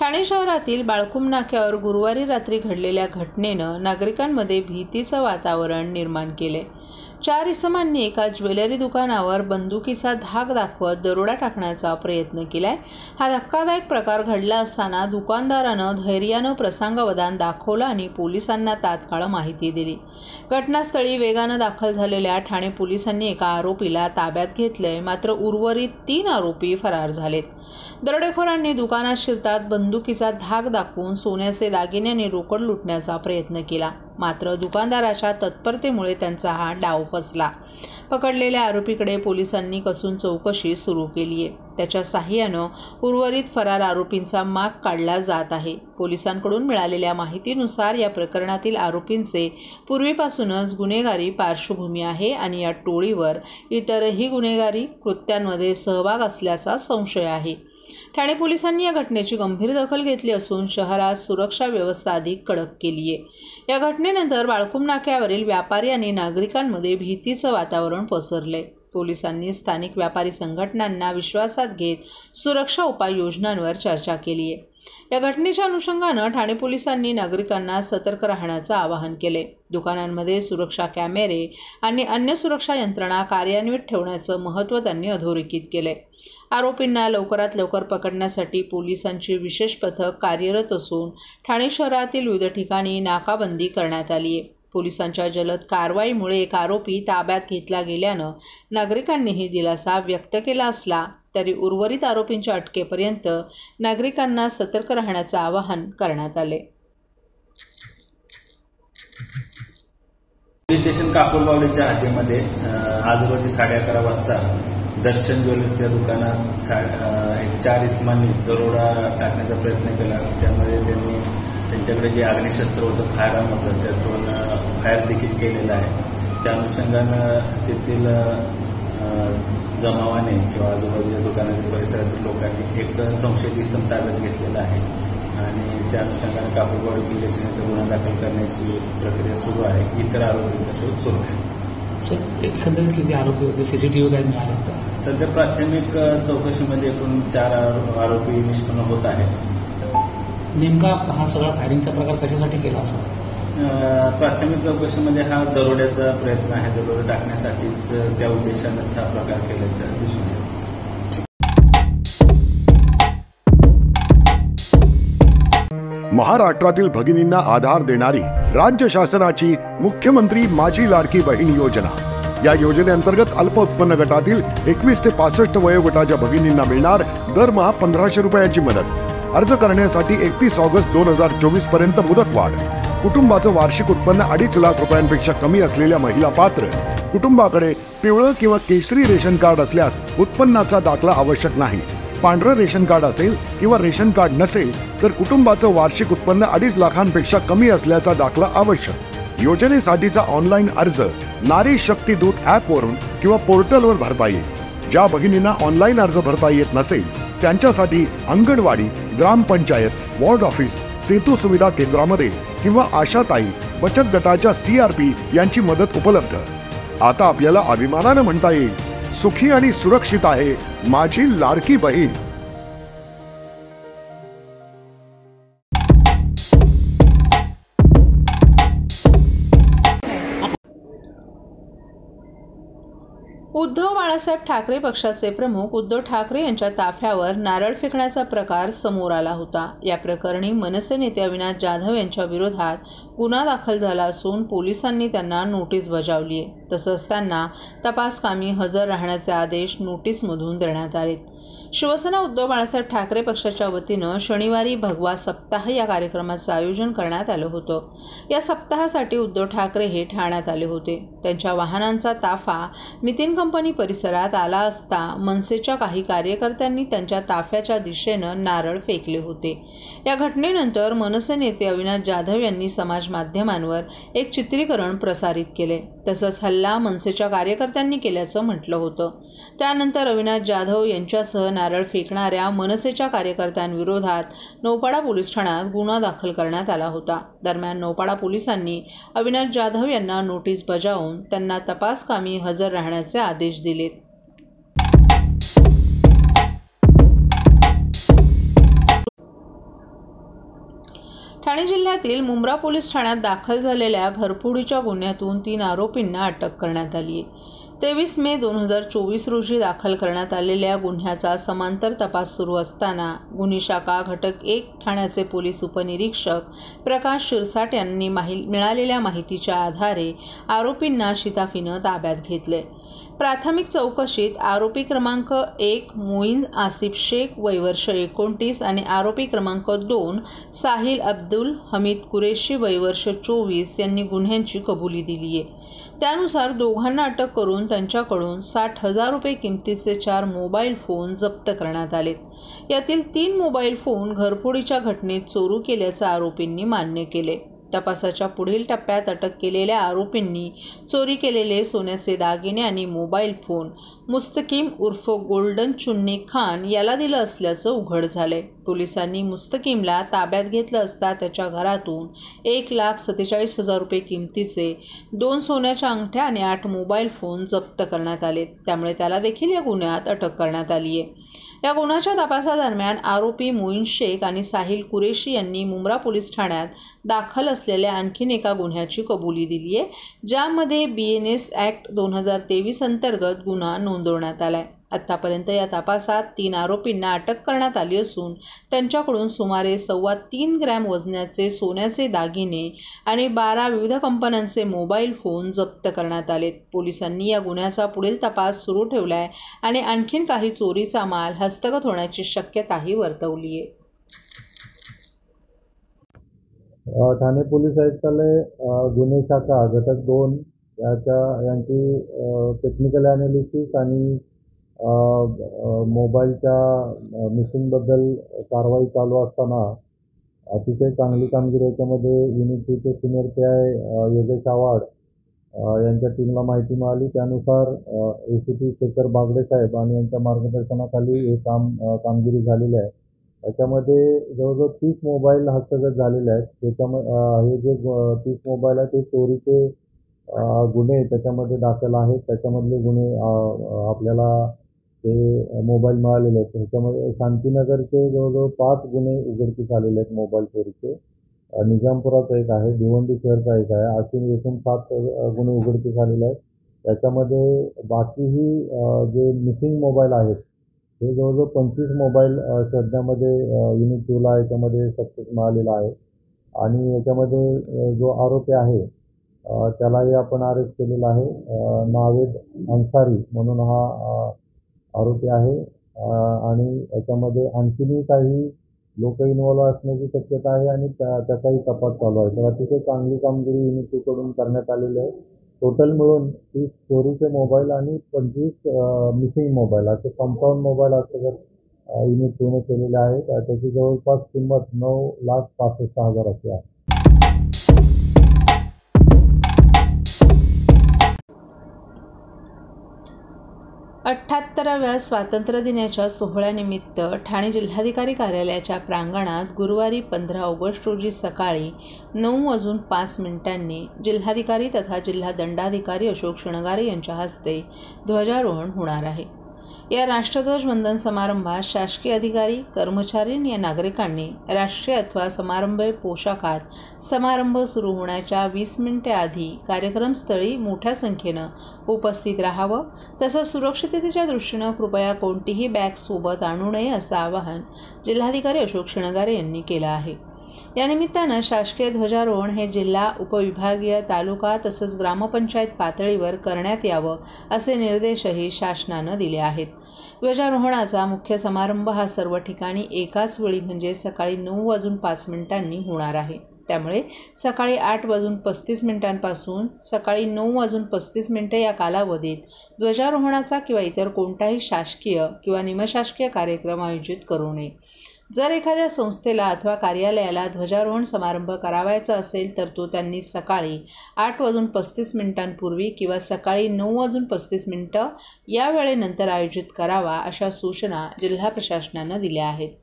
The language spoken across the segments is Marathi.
ठाणे शहरातील बाळकुम नाक्यावर गुरुवारी रात्री घडलेल्या घटनेनं नागरिकांमध्ये भीतीचं वातावरण निर्माण केले। 4 इसमांनी एका ज्वेलरी दुकानावर बंदुकीचा धाक दाखवत दरोडा टाकण्याचा प्रयत्न केलाय। हा धक्कादायक प्रकार घडला असताना दुकानदारानं धैर्यानं प्रसंगावधान दाखवलं आणि पोलिसांना तात्काळ माहिती दिली। घटनास्थळी वेगानं दाखल झालेल्या ठाणे पोलिसांनी एका आरोपीला ताब्यात घेतलंय, मात्र उर्वरित 3 आरोपी फरार झालेत। दरोडेखोरांनी दुकानात शिरतात बंदुकीचा धाक दाखवून सोन्याचे दागिने आणि रोकड लुटण्याचा प्रयत्न केला, मात्र दुकानदाराच्या तत्परतेमुळे त्यांचा हा डाव फसला। पकडलेल्या आरोपीकडे पोलिसांनी कसून चौकशी सुरू केली आहे। त्याच्या साहाय्यानं उर्वरित फरार आरोपींचा माग काढला जात आहे। पोलिसांकडून मिळालेल्या माहितीनुसार या प्रकरणातील आरोपींचे पूर्वीपासूनच गुन्हेगारी पार्श्वभूमी आहे आणि या टोळीवर इतरही गुन्हेगारी कृत्यांमध्ये सहभाग असल्याचा संशय आहे। ठाणे पोलिसांनी या घटनेची गंभीर दखल घेतली असून शहरात सुरक्षा व्यवस्था अधिक कडक केली आहे। या घटनेनंतर बाळकुम नाक्यावरील व्यापारी आणि नागरिकांमध्ये भीतीचं वातावरण पसरले। पोलिसांनी स्थानिक व्यापारी संघटनांना विश्वासात घेत सुरक्षा उपाययोजनांवर चर्चा केली आहे। या घटनेच्या अनुषंगानं ठाणे पोलिसांनी नागरिकांना सतर्क राहण्याचं आवाहन केले। दुकानांमध्ये सुरक्षा कॅमेरे आणि अन्य सुरक्षा यंत्रणा कार्यान्वित ठेवण्याचं महत्त्व त्यांनी अधोरेखित केले। आरोपींना लवकरात लवकर पकडण्यासाठी पोलिसांची विशेष पथक कार्यरत असून ठाणे शहरातील विविध ठिकाणी नाकाबंदी करण्यात आली आहे। पोलिसांच्या जलद कारवाईमुळे एक आरोपी ताब्यात घेतला गेल्यानं नागरिकांनीही दिलासा व्यक्त केला असला तरी उर्वरित आरोपींच्या अटकेपर्यंत नागरिकांना सतर्क राहण्याचं आवाहन करण्यात आले। पोलीस स्टेशन कापूरबावडीच्या हद्दीमध्ये आज रोजी 11:30 वाजता दर्शन ज्वेलर्सच्या दुकानात 4 इसमांनी दरोडा टाकण्याचा प्रयत्न केला। त्यामध्ये त्यांनी त्यांच्याकडे जे अग्निशस्त्र होतं, फायरआर्म होतं, त्यातून फायर देखील केलेला आहे। त्या अनुषंगानं तेथील जमावाने किंवा आजूबाजूच्या दुकानातील परिसरातील लोकांनी एक संशयित इसम ताब्यात घेतलेला आहे आणि त्या अनुषंगाने कापूरबावडी पोलीस स्टेशनमध्ये गुन्हा दाखल करण्याची प्रक्रिया सुरू आहे। इतर आरोपींचा शोध सुरू आहे। सर, एकंदरीत किती आरोपी होते? सीसीटीव्ही काय मिळाले का? सध्या प्राथमिक चौकशीमध्ये एकूण 4 आरोपी निष्पन्न होत आहेत। नेमका हा सगळा फायरिंगचा प्रकार कशासाठी केला असा? प्राथमिक चौकशीमध्ये हा दरोड्याचा प्रयत्न आहे। दरोडा टाकण्यासाठीच त्या उद्देशानेच हा प्रकार केल्याचं दिसून येतो। महाराष्ट्रातील भगिनींना आधार देणारी राज्य शासनाची मुख्यमंत्री माझी लाडकी बहीण योजना। या योजनेअंतर्गत अल्प उत्पन्न गटातील 21 ते 65 वयोगटाच्या भगिनींना मिळणार दरमहा 1500 रुपयांची मदत। अर्ज करण्यासाठी 31 ऑगस्ट 2024 पर्यंत मुदतवाढ। कुटुंबाचं वार्षिक उत्पन्न 2.5 लाख रुपयांपेक्षा कमी असलेल्या महिला पात्र। कुटुंबाकडे पिवळं किंवा केशरी रेशन कार्ड असल्यास उत्पन्नाचा दाखला आवश्यक नाही। पांढरं रेशन कार्ड असेल किंवा रेशन कार्ड नसेल तर कुटुंबाचं वार्षिक उत्पन्न 2.5 लाखांपेक्षा कमी असल्याचा दाखला आवश्यक। योजनेसाठीचा ऑनलाईन अर्ज नारी शक्ती दूत ॲपवरून किंवा पोर्टलवर भरता येईल। ज्या भगिनींना ऑनलाईन अर्ज भरता येत नसेल त्यांच्यासाठी अंगणवाडी, ग्रामपंचायत, वॉर्ड ऑफिस, सेतू सुविधा केंद्रामध्ये किंवा आशाताई बचत गटाच्या CRP यांची मदत उपलब्ध। आता आपल्याला अभिमानानं म्हणता येईल, सुखी आणि सुरक्षित आहे माझी लाडकी बहीण। उद्धव बाळासाहेब ठाकरे पक्षाचे प्रमुख उद्धव ठाकरे यांच्या ताफ्यावर नारळ फेकण्याचा प्रकार समोर आला होता। या प्रकरणी मनसे नेते अविनाश जाधव यांच्या विरोधात गुन्हा दाखल झाला असून पोलिसांनी त्यांना नोटीस बजावली आहे। तसंच त्यांना तपासकामी हजर राहण्याचे आदेश नोटीसमधून देण्यात आलेत। शिवसेना उद्धव बाळासाहेब ठाकरे पक्षाच्या वतीनं शनिवारी भगवा सप्ताह या कार्यक्रमाचं आयोजन करण्यात आलं होतं। या सप्ताहासाठी उद्धव ठाकरे हे ठाण्यात आले होते। त्यांच्या वाहनांचा ताफा नितीन कंपनी परिसरात आला असता मनसेच्या काही कार्यकर्त्यांनी त्यांच्या ताफ्याच्या दिशेनं नारळ फेकले होते। या घटनेनंतर मनसे नेते अविनाश जाधव यांनी समाज माध्यमांवर एक चित्रीकरण प्रसारित केले। तसंच हल्ला मनसेच्या कार्यकर्त्यांनी केल्याचं म्हटलं होतं। त्यानंतर अविनाश जाधव यांच्यासह नारळ फेकणाऱ्या मनसेच्या कार्यकर्त्यांविरोधात नौपाडा पोलीस ठाण्यात गुन्हा दाखल करण्यात आला होता। दरम्यान नौपाडा पोलिसांनी अविनाश जाधव यांना नोटीस बजावून त्यांना तपासकामी हजर राहण्याचे आदेश दिलेत। ठाणे जिल्ह्यातील मुंब्रा पोलीस ठाण्यात दाखल झालेल्या घरफोडीच्या गुन्ह्यातून 3 आरोपींना अटक करण्यात आली आहे. 23 मे 2024 रोजी दाखल करण्यात आलेल्या गुन्ह्याचा समांतर तपास सुरू असताना गुन्हे शाखा घटक 1 ठाण्याचे पोलीस उपनिरीक्षक प्रकाश शिरसाट यांनी मिळालेल्या माहितीच्या आधारे आरोपींना शिताफीनं ताब्यात घेतले. प्राथमिक चौकशीत आरोपी क्रमांक 1 मोईन आसिफ शेख वय वर्ष 29 आणि आरोपी क्रमांक 2 साहिल अब्दुल हमीद कुरेशी वय वर्ष 24 यांनी गुन्ह्यांची कबुली दिली आहे. त्यानुसार दोघांना अटक करून त्यांच्याकडून 60,000 रुपये किमतीचे 4 मोबाईल फोन जप्त करण्यात आलेत. यातील 3 मोबाईल फोन घरफोडीच्या घटनेत चोरी केल्याचं आरोपींनी मान्य केले. तपासाच्या पुढील टप्प्यात अटक केलेल्या आरोपींनी चोरी केलेले सोन्याचे दागिने आणि मोबाईल फोन मुस्तकीम उर्फ गोल्डन चुन्नी खान याला दिलं असल्याचं उघड झालंय. पोलिसांनी मुस्तकीमला ताब्यात घेतलं असता त्याच्या घरातून 1,47,000 रुपये किमतीचे 2 सोन्याच्या अंगठ्या आणि 8 मोबाईल फोन जप्त करण्यात आलेत. त्यामुळे त्याला देखील या गुन्ह्यात अटक करण्यात आली आहे. या गुन्ह्याच्या तपासादरम्यान आरोपी मोईन शेख आणि साहिल कुरेशी यांनी मुंब्रा पोलीस ठाण्यात दाखल असलेल्या आणखीन एका गुन्ह्याची कबुली दिली आहे, ज्यामध्ये BNS ॲक्ट 2023 अंतर्गत गुन्हा नोंदवण्यात आला आहे. आत्तापर्यंत या तपासात 3 आरोपींना अटक करण्यात आली असून त्यांच्याकडून सुमारे 3.25 ग्रॅम वजनाचे सोन्याचे दागिने आणि 12 विविध कंपन्यांचे मोबाईल फोन जप्त करण्यात आलेत. पोलिसांनी या गुन्ह्याचा पुढील तपास सुरू ठेवला आहे आणि आणखीन काही चोरीचा माल हस्तगत होण्याची शक्यताही वर्तवली आहे. ठाणे पोलीस आयुक्तालय गुन्हे शाखा घटक 2 यांची टेक्निकल ॲनालिसिस आणि मोबाईलच्या मिसिंगबद्दल कारवाई चालू असताना अतिशय चांगली कामगिरी याच्यामध्ये युनिट 2चे सिनियर PI योगेश आव्हाड यांच्या टीमला माहिती मिळाली. त्यानुसार ACP शेखर बागडे साहेब आणि यांच्या मार्गदर्शनाखाली हे कामगिरी झालेली आहे. याच्यामध्ये जवळजवळ 30 मोबाईल हस्तगत झालेले आहेत. त्याच्यामध्ये हे जे 30 मोबाईल आहेत ते चोरीचे गुन्हे त्याच्यामध्ये दाखल आहेत. त्याच्यामधले गुन्हे आपल्याला ते मोबाईल मिळालेले आहेत. ह्याच्यामध्ये शांतीनगरचे जवळजवळ 5 गुन्हे उघडकीस आलेले आहेत मोबाईल चोरीचे. निजामपुराचा एक आहे, भिवंडी शहरचा एक आहे. असे एकूण 7 गुन्हे उघडकीस आलेले आहेत. त्याच्यामध्ये बाकीही जे मिसिंग मोबाईल आहेत हे जवळजवळ 25 मोबाईल शोधण्यामध्ये युनिट 2ला याच्यामध्ये सक्सेस मिळालेला आहे. आणि याच्यामध्ये जो आरोपी आहे त्यालाही आपण अरेस्ट केलेला आहे. नावेद अन्सारी म्हणून हा आरोपी आहे. आणि याच्यामध्ये आणखीनही काही लोक इन्व्हॉल्व असण्याची शक्यता आहे आणि त्याचाही तपास चालू आहे. तर अतिशय चांगली कामगिरी युनिट 2 कडून करण्यात आलेली आहे. टोटल मिळून 30 चोरीचे मोबाईल आणि 25 मिसिंग मोबाईल असे 55 मोबाईल हस्तगत युनिट 2ने केलेले आहेत. त्याची जवळपास किंमत 9,65,000 अशी आहे. 78व्या स्वातंत्र्य दिनाच्या सोहळ्यानिमित्त ठाणे जिल्हाधिकारी कार्यालयाच्या प्रांगणात गुरुवारी 15 ऑगस्ट रोजी सकाळी 9:05 जिल्हाधिकारी तथा जिल्हा दंडाधिकारी अशोक शृंगारे यांच्या हस्ते ध्वजारोहण होणार आहे. या राष्ट्रध्वज वंदन समारंभात शासकीय अधिकारी, कर्मचारी या नागरिकांनी राष्ट्रीय अथवा समारंभ पोशाखात समारंभ सुरू होण्याच्या 20 मिनिटे आधी कार्यक्रमस्थळी मोठ्या संख्येनं उपस्थित राहावं. तसंच सुरक्षिततेच्या दृष्टीनं कृपया कोणतीही बॅग सोबत आणू नये असं आवाहन जिल्हाधिकारी अशोक शृंगारे यांनी केलं आहे. या निमित्तानं शासकीय ध्वजारोहण हे जिल्हा, उपविभागीय, तालुका तसंच ग्रामपंचायत पातळीवर करण्यात यावं असे निर्देशही शासनानं दिले आहेत. ध्वजारोहणाचा मुख्य समारंभ हा सर्व ठिकाणी एकाच वेळी म्हणजे सकाळी 9:05 होणार आहे. त्यामुळे सकाळी 8:35 पासून सकाळी 9:35 या कालावधीत ध्वजारोहणाचा किंवा इतर कोणताही शासकीय किंवा निमशासकीय कार्यक्रम आयोजित करू नये. जर एखाद्या संस्थेला अथवा कार्यालयाला ध्वजारोहण समारंभ करावायचा असेल तर तो त्यांनी सकाळी 8:35 पूर्वी किंवा सकाळी 9:35 या वेळेनंतर आयोजित करावा अशा सूचना जिल्हा प्रशासनानं दिल्या आहेत.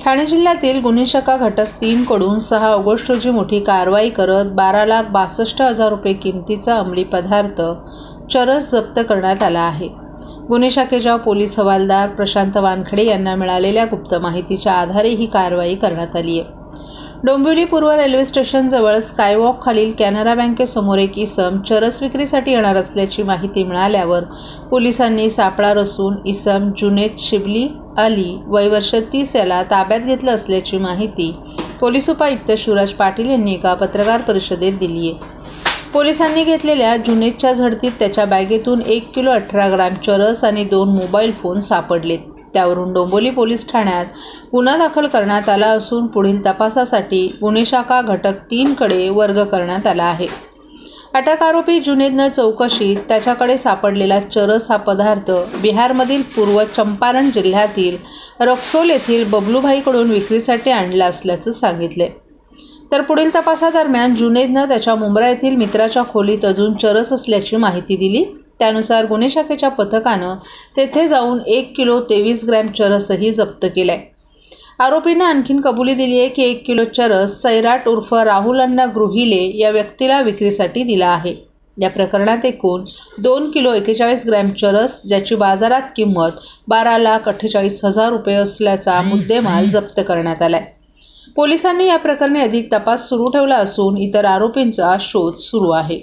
ठाणे जिल्ह्यातील गुन्हे शाखा घटक 3 कडून 6 ऑगस्ट रोजी मोठी कारवाई करत 12,62,000 रुपये किमतीचा अंमली पदार्थ चरस जप्त करण्यात आला आहे। गुन्हे शाखेच्या पोलीस हवालदार प्रशांत वानखडे यांना मिळालेल्या गुप्त माहितीच्या आधारे ही कारवाई करण्यात आली आहे। डोंबिवली पूर्व रेल्वे स्टेशनजवळ स्कायवॉक खालील कॅनरा बँकेसमोर एक इसम चरस विक्रीसाठी येणार असल्याची माहिती मिळाल्यावर पोलिसांनी सापळा रचून इसम जुनेद शिबली अली वय वर्ष 30 याला ताब्यात घेतलं असल्याची माहिती पोलीस उपायुक्त शिवराज पाटील यांनी एका पत्रकार परिषदेत दिली आहे। पोलिसांनी घेतलेल्या जुनेदच्या झडतीत त्याच्या बॅगेतून 1 किलो 18 ग्रॅम चरस आणि 2 मोबाईल फोन सापडलेत। त्यावरून डोंबिवली पोलीस ठाण्यात गुन्हा दाखल करण्यात आला असून पुढील तपासासाठी गुन्हे शाखा घटक 3 कडे वर्ग करण्यात आला आहे। अटक आरोपी जुनेदनं चौकशीत त्याच्याकडे सापडलेला चरस हा पदार्थ बिहारमधील पूर्व चंपारण जिल्ह्यातील रक्सोल येथील बबलूभाईकडून विक्रीसाठी आणला असल्याचं सांगितले। तर पुढील तपासादरम्यान जुनेदनं त्याच्या मुंब्रा येथील मित्राच्या खोलीत अजून चरस असल्याची माहिती दिली। त्यानुसार गुन्हे शाखेच्या पथकानं तेथे जाऊन 1 किलो 23 ग्रॅम चरसही जप्त केलाय। आरोपीनं आणखीन कबुली दिली आहे की 1 किलो चरस सैराट उर्फ राहुल अण्णा गृहिले या व्यक्तीला विक्रीसाठी दिला आहे। या प्रकरणात एकूण 2 किलो 41 ग्रॅम चरस ज्याची बाजारात किंमत 12,48,000 रुपये असल्याचा मुद्देमाल जप्त करण्यात आलाय। पोलिसांनी या प्रकरणी अधिक तपास सुरू ठेवला असून इतर आरोपींचा शोध सुरू आहे।